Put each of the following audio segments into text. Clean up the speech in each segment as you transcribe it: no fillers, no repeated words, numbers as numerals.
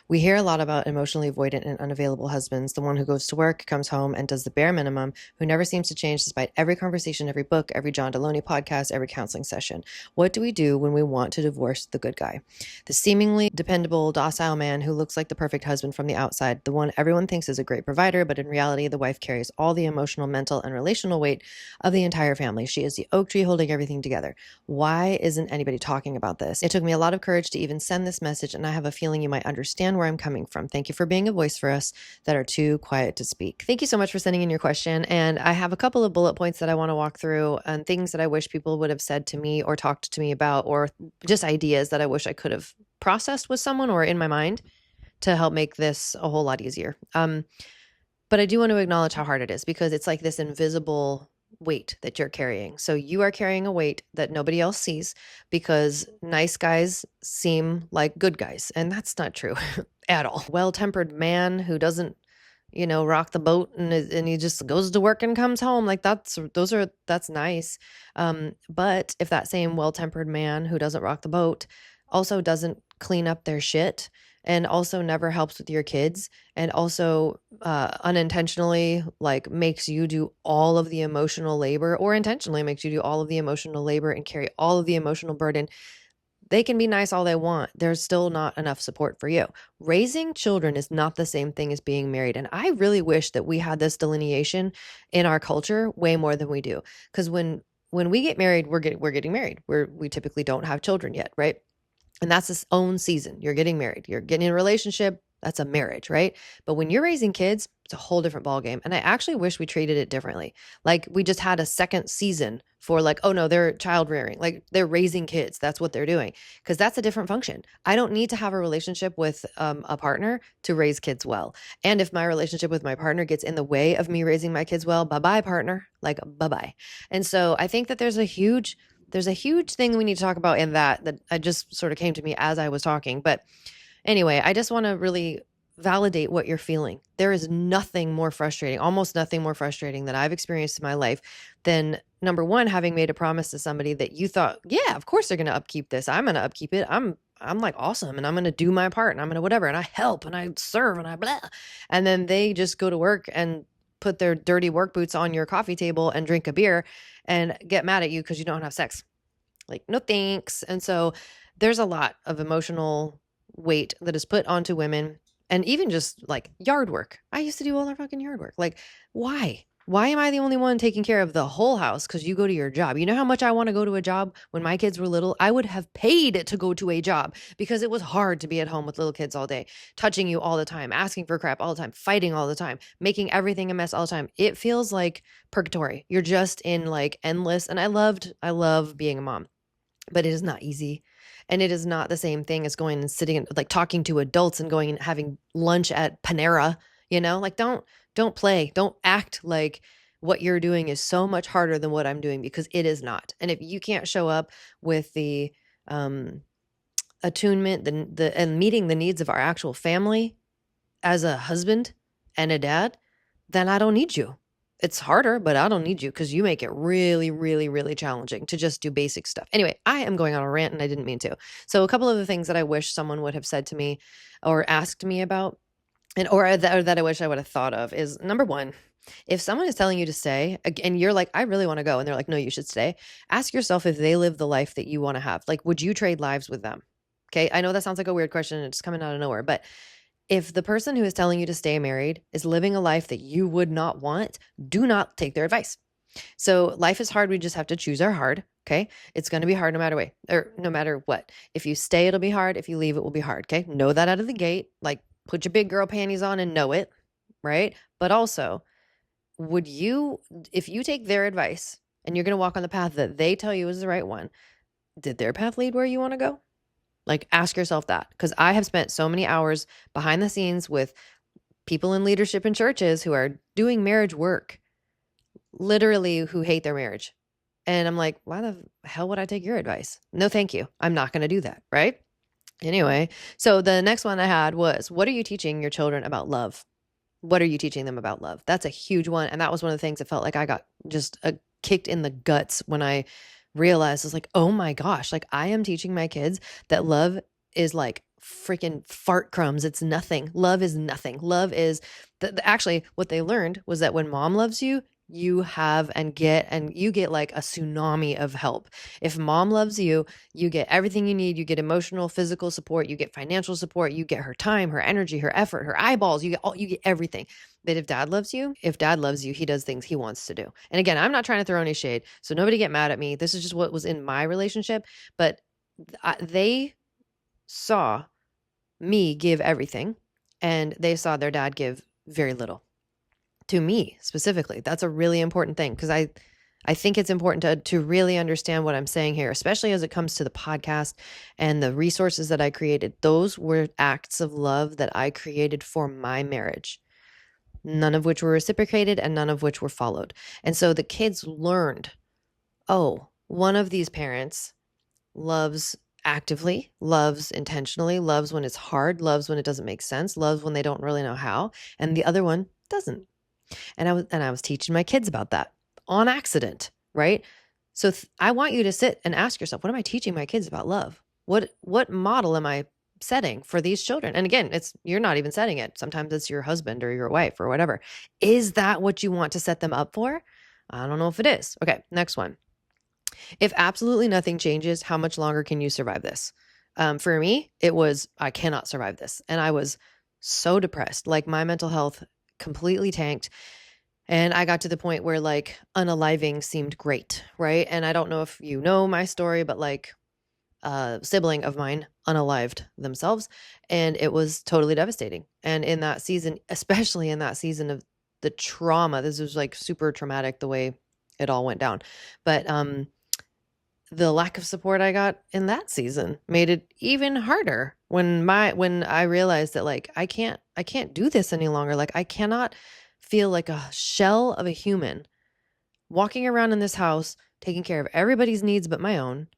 We hear a lot about emotionally avoidant and unavailable husbands, the one who goes to work, comes home, and does the bare minimum, who never seems to change despite every conversation, every book, every John Deloney podcast, every counseling session. What do we do when we want to divorce the good guy? The seemingly dependable, docile man who looks like the perfect husband from the outside, the one everyone thinks is a great provider, but in reality, the wife carries all the emotional, mental, and relational weight of the entire family. She is the oak tree holding everything together. Why isn't anybody talking about this? It took me a lot of courage to even send this message, and I have a feeling you might understand where I'm coming from. Thank you for being a voice for us that are too quiet to speak. Thank you so much for sending in your question. And I have a couple of bullet points that I want to walk through and things that I wish people would have said to me or talked to me about, or just ideas that I wish I could have processed with someone or in my mind to help make this a whole lot easier. But I do want to acknowledge how hard it is, because it's like this invisible weight that you're carrying. So you are carrying a weight that nobody else sees, because nice guys seem like good guys. And that's not true at all. Well-tempered man who doesn't, rock the boat, and he just goes to work and comes home. Like that's nice. But if that same well-tempered man who doesn't rock the boat also doesn't clean up their shit, and also never helps with your kids, and also unintentionally like makes you do all of the emotional labor, or intentionally makes you do all of the emotional labor and carry all of the emotional burden, they can be nice all they want. There's still not enough support for you. Raising children is not the same thing as being married. And I really wish that we had this delineation in our culture way more than we do. Because when we get married, we're getting married. We typically don't have children yet, right? And that's its own season. You're getting married. You're getting in a relationship. That's a marriage, right? But when you're raising kids, it's a whole different ballgame. And I actually wish we treated it differently. Like we just had a second season for like, oh no, they're child rearing. Like they're raising kids. That's what they're doing. Because that's a different function. I don't need to have a relationship with a partner to raise kids well. And if my relationship with my partner gets in the way of me raising my kids well, bye-bye partner, like bye-bye. And so I think that there's a huge thing we need to talk about in that I just sort of came to me as I was talking. But anyway, I just want to really validate what you're feeling. There is nothing more frustrating, almost nothing more frustrating that I've experienced in my life than, number one, having made a promise to somebody that you thought, yeah, of course they're going to upkeep this. I'm going to upkeep it. I'm like awesome, and I'm going to do my part, and I'm going to whatever, and I help and I serve and I blah. And then they just go to work and put their dirty work boots on your coffee table and drink a beer and get mad at you because you don't have sex. Like, no thanks. And so there's a lot of emotional weight that is put onto women, and even just like yard work. I used to do all their fucking yard work. Like, why? Why am I the only one taking care of the whole house because you go to your job? You know how much I want to go to a job? When my kids were little, I would have paid to go to a job because it was hard to be at home with little kids all day, touching you all the time, asking for crap all the time, fighting all the time, making everything a mess all the time. It feels like purgatory. You're just in like endless. And I love being a mom, but it is not easy. And it is not the same thing as going and sitting and like talking to adults and going and having lunch at Panera, like don't play, don't act like what you're doing is so much harder than what I'm doing, because it is not. And if you can't show up with the attunement, and meeting the needs of our actual family as a husband and a dad, then I don't need you. It's harder, but I don't need you, because you make it really, really, really challenging to just do basic stuff. Anyway, I am going on a rant and I didn't mean to. So a couple of the things that I wish someone would have said to me or asked me about, or that I wish I would have thought of, is number one, if someone is telling you to stay and you're like, I really want to go, and they're like, no, you should stay, ask yourself if they live the life that you want to have. Like, would you trade lives with them? Okay. I know that sounds like a weird question. It's coming out of nowhere, but if the person who is telling you to stay married is living a life that you would not want, do not take their advice. So life is hard. We just have to choose our hard. Okay. It's going to be hard no matter way, or no matter what. If you stay, it'll be hard. If you leave, it will be hard. Okay. Know that out of the gate. Like, put your big girl panties on and know it. Right. But also, if you take their advice and you're going to walk on the path that they tell you is the right one, did their path lead where you want to go? Like, ask yourself that, because I have spent so many hours behind the scenes with people in leadership in churches who are doing marriage work, literally who hate their marriage. And I'm like, why the hell would I take your advice? No, thank you. I'm not going to do that. Right. Anyway, so the next one I had was, what are you teaching your children about love? What are you teaching them about love? That's a huge one. And that was one of the things that felt like I got just kicked in the guts when I realized. I was like, oh my gosh, like I am teaching my kids that love is like freaking fart crumbs. It's nothing. Love is nothing. Love is actually what they learned was that when mom loves you, you have and you get like a tsunami of help. If mom loves you, you get everything you need. You get emotional, physical support, you get financial support, you get her time, her energy, her effort, her eyeballs, you get everything. But if dad loves you, he does things he wants to do. And again, I'm not trying to throw any shade, so nobody get mad at me. This is just what was in my relationship, but they saw me give everything, and they saw their dad give very little to me specifically. That's a really important thing, because I think it's important to really understand what I'm saying here, especially as it comes to the podcast and the resources that I created. Those were acts of love that I created for my marriage, none of which were reciprocated and none of which were followed. And so the kids learned, oh, one of these parents loves actively, loves intentionally, loves when it's hard, loves when it doesn't make sense, loves when they don't really know how, and the other one doesn't. And I was teaching my kids about that on accident, right? So I want you to sit and ask yourself, what am I teaching my kids about love? What model am I setting for these children? And again, you're not even setting it. Sometimes it's your husband or your wife or whatever. Is that what you want to set them up for? I don't know if it is. Okay, next one. If absolutely nothing changes, how much longer can you survive this? For me, it was, I cannot survive this. And I was so depressed. Like my mental health completely tanked. And I got to the point where like unaliving seemed great, right? And I don't know if you know my story, but like a sibling of mine unalived themselves, and it was totally devastating. And in that season, especially in that season of the trauma, this was like super traumatic the way it all went down. But the lack of support I got in that season made it even harder when I realized that like I can't do this any longer. Like I cannot feel like a shell of a human walking around in this house taking care of everybody's needs but my own.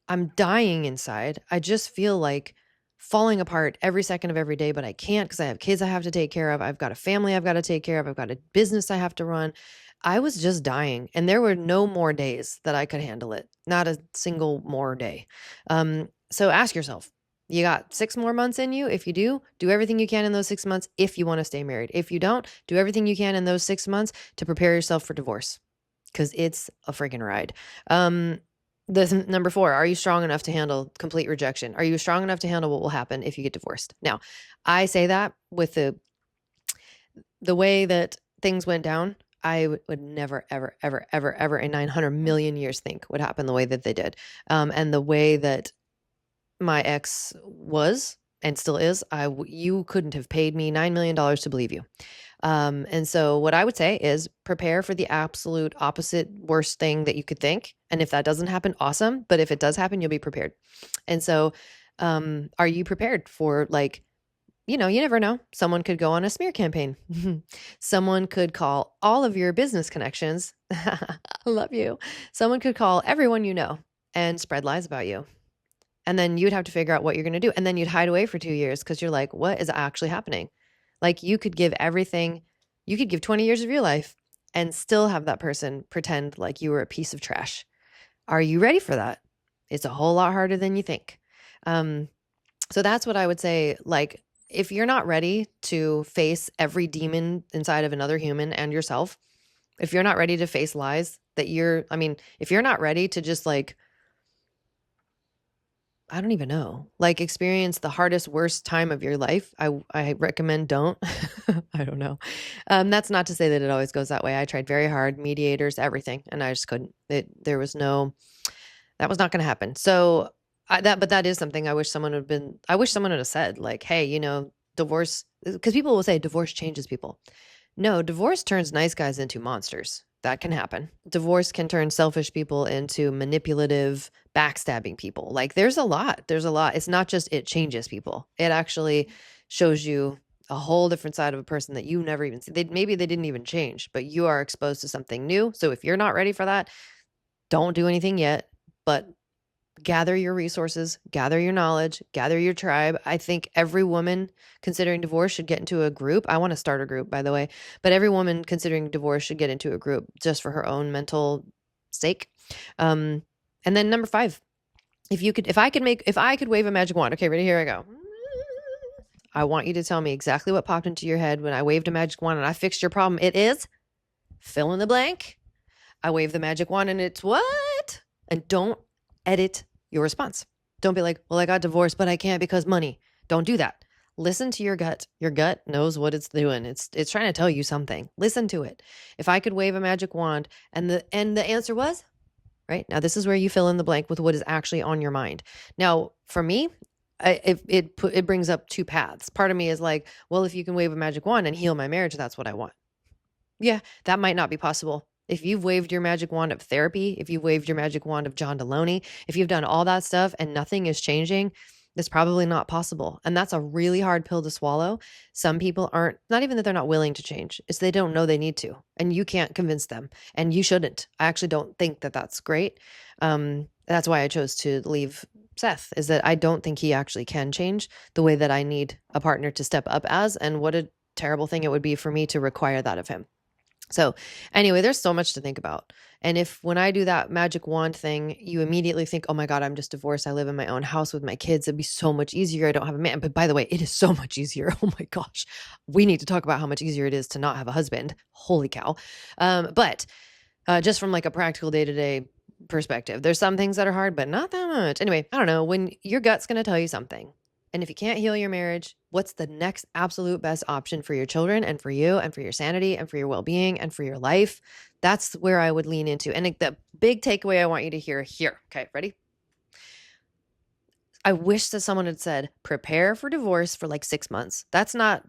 I'm dying inside. I just feel like falling apart every second of every day, but I can't because I have kids I have to take care of. I've got a family I've got to take care of. I've got a business I have to run. I was just dying, and there were no more days that I could handle it. Not a single more day. So ask yourself, you got 6 more months in you. If you do everything you can in those 6 months if you want to stay married. If you don't, do everything you can in those 6 months to prepare yourself for divorce, because it's a freaking ride. Number 4, are you strong enough to handle complete rejection? Are you strong enough to handle what will happen if you get divorced? Now, I say that with the way that things went down, I would never, ever, ever, ever, ever in 900 million years think would happen the way that they did. And the way that my ex was and still is, you couldn't have paid me $9 million to believe you. And so what I would say is prepare for the absolute opposite worst thing that you could think. And if that doesn't happen, awesome. But if it does happen, you'll be prepared. And so, are you prepared for like, you never know. Someone could go on a smear campaign. Someone could call all of your business connections. I love you. Someone could call everyone you know and spread lies about you. And then you'd have to figure out what you're going to do. And then you'd hide away for 2 years because you're like, what is actually happening? Like you could give everything, you could give 20 years of your life and still have that person pretend like you were a piece of trash. Are you ready for that? It's a whole lot harder than you think. So that's what I would say. Like, if you're not ready to face every demon inside of another human and yourself, if you're not ready to face lies if you're not ready to just like, I don't even know, like experience the hardest, worst time of your life, I recommend don't. I don't know. That's not to say that it always goes that way. I tried very hard, mediators, everything, and I just couldn't. That was not going to happen. So but that is something I wish someone would have said, like, hey, divorce, because people will say divorce changes people. No, divorce turns nice guys into monsters. That can happen. Divorce can turn selfish people into manipulative, backstabbing people. Like there's a lot. It's not just it changes people. It actually shows you a whole different side of a person that you never even see. Maybe they didn't even change, but you are exposed to something new. So if you're not ready for that, don't do anything yet, but gather your resources, gather your knowledge, gather your tribe. I think every woman considering divorce should get into a group. I want to start a group, by the way, but every woman considering divorce should get into a group just for her own mental sake. And then number 5, if I could wave a magic wand. Okay, ready? Here I go. I want you to tell me exactly what popped into your head when I waved a magic wand and I fixed your problem. It is fill in the blank. I waved the magic wand and it's what? And don't edit your response. Don't be like, well, I got divorced, but I can't because money. Don't do that. Listen to your gut. Your gut knows what it's doing. It's trying to tell you something. Listen to it. If I could wave a magic wand and the answer was, right? Now this is where you fill in the blank with what is actually on your mind. Now, for me, it brings up two paths. Part of me is like, well, if you can wave a magic wand and heal my marriage, that's what I want. Yeah, that might not be possible. If you've waved your magic wand of therapy, if you've waved your magic wand of John Deloney, if you've done all that stuff and nothing is changing, it's probably not possible. And that's a really hard pill to swallow. Some people aren't, not even that they're not willing to change, it's they don't know they need to. And you can't convince them. And you shouldn't. I actually don't think that that's great. That's why I chose to leave Seth, is that I don't think he actually can change the way that I need a partner to step up as. And what a terrible thing it would be for me to require that of him. So anyway, there's so much to think about. And if when I do that magic wand thing, you immediately think, oh my God, I'm just divorced. I live in my own house with my kids. It'd be so much easier. I don't have a man. But by the way, it is so much easier. Oh my gosh. We need to talk about how much easier it is to not have a husband. Holy cow. But just from like a practical day-to-day perspective, there's some things that are hard, but not that much. Anyway, I don't know, when your gut's going to tell you something, and if you can't heal your marriage, what's the next absolute best option for your children and for you and for your sanity and for your well-being and for your life? That's where I would lean into. And the big takeaway I want you to hear here. Okay, ready? I wish that someone had said, prepare for divorce for like 6 months. That's not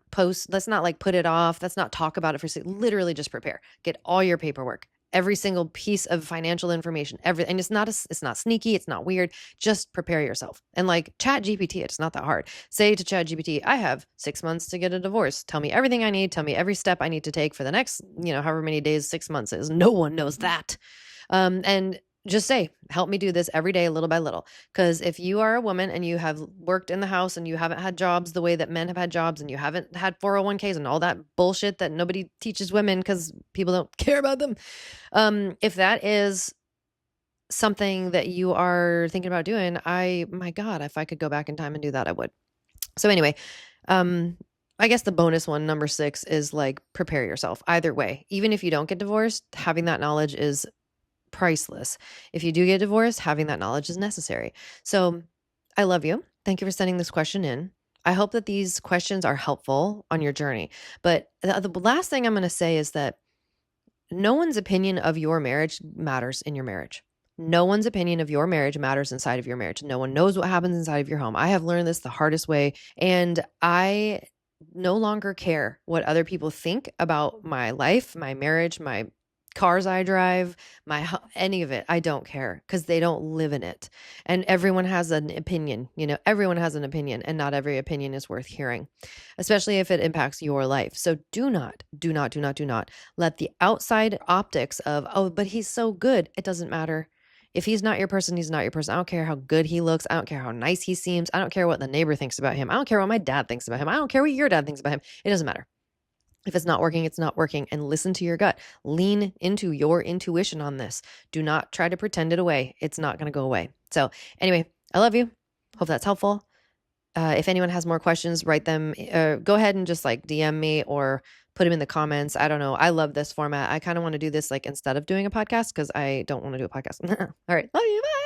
like put it off. That's not talk about it for literally just prepare. Get all your paperwork, every single piece of financial information, everything. And it's not sneaky. It's not weird. Just prepare yourself. And like Chat GPT, it's not that hard. Say to Chat GPT, I have 6 months to get a divorce. Tell me everything I need. Tell me every step I need to take for the next, however many days 6 months is. No one knows that. And just say, help me do this every day, little by little. Because if you are a woman and you have worked in the house and you haven't had jobs the way that men have had jobs, and you haven't had 401ks and all that bullshit that nobody teaches women because people don't care about them. If that is something that you are thinking about doing, my God, if I could go back in time and do that, I would. So anyway, I guess the bonus one, number 6, is like, prepare yourself either way. Even if you don't get divorced, having that knowledge is priceless. If you do get divorced, having that knowledge is necessary. So I love you. Thank you for sending this question in. I hope that these questions are helpful on your journey. But the last thing I'm going to say is that no one's opinion of your marriage matters in your marriage. No one's opinion of your marriage matters inside of your marriage. No one knows what happens inside of your home. I have learned this the hardest way, and I no longer care what other people think about my life, my marriage, my cars I drive, any of it. I don't care, because they don't live in it. And everyone has an opinion, everyone has an opinion, and not every opinion is worth hearing, especially if it impacts your life. So do not let the outside optics of, oh, but he's so good. It doesn't matter. If he's not your person, he's not your person. I don't care how good he looks. I don't care how nice he seems. I don't care what the neighbor thinks about him. I don't care what my dad thinks about him. I don't care what your dad thinks about him. It doesn't matter. If it's not working, it's not working. And listen to your gut. Lean into your intuition on this. Do not try to pretend it away. It's not going to go away. So anyway, I love you. Hope that's helpful. If anyone has more questions, write them. Go ahead and just like DM me or put them in the comments. I don't know. I love this format. I kind of want to do this like instead of doing a podcast, because I don't want to do a podcast. All right. Love you. Bye.